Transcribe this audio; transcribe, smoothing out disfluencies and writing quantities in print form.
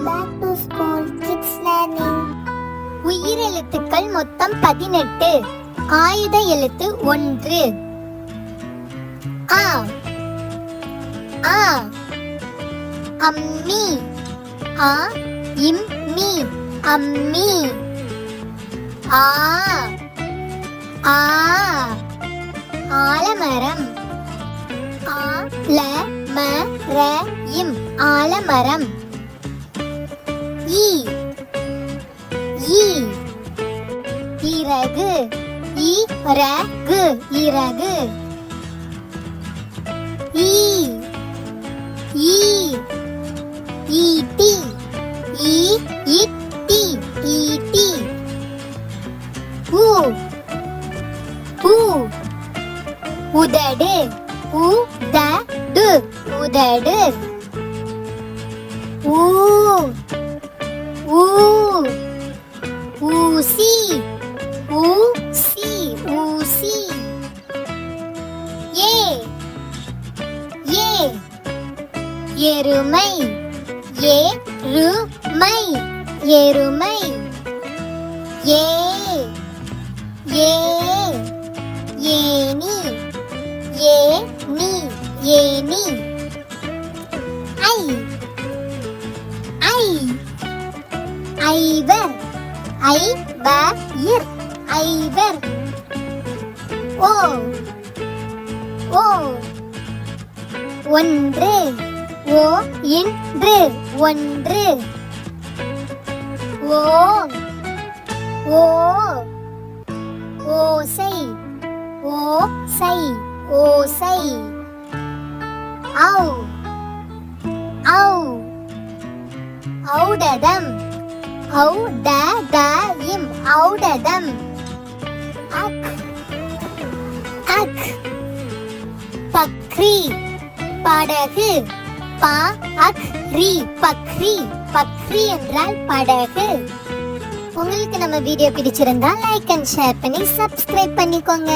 Back to school kids learning. உயிரெழுத்துக்கள் மொத்தம் 18. ஆயுத எழுத்து 1. ஆ ஆ அம்மி ஆ இம்மி அம்மி. ஆ ஆ ஆலமரம் ஆ ல ம ர இம் ஆலமரம். ஈ ஈ இறகு இறகு இறகு. ஈ ஈ ஈட்டி இட்டி ஈட்டி. ஊ ஊ உதடு உதடு உதடு. ஊ ஊ ஊசி ஊசி ஊசி. ஏ ஏ எருமை எருமை எருமை. ஏ ஏ ஏனி ஏனி ஏனி. ஐ ஐ ஐவர் ஐவர் ஐவர். ஓ ஓ ஒன்று ஓ இன்று ஒன்று. ஓ ஓ ஓசை ஓசை ஓசை. ஔ ஔ ஔடதம் ஔடதம் ஔடதம். அக் அக் பக்ரி படகு பக்ரி பக்ரி பக்ரி என்றால் படகு. உங்களுக்கு நம்ம வீடியோ பிடிச்சிருந்தா லைக் அண்ட் ஷேர் பண்ணி சப்ஸ்கிரைப் பண்ணிக்கோங்க.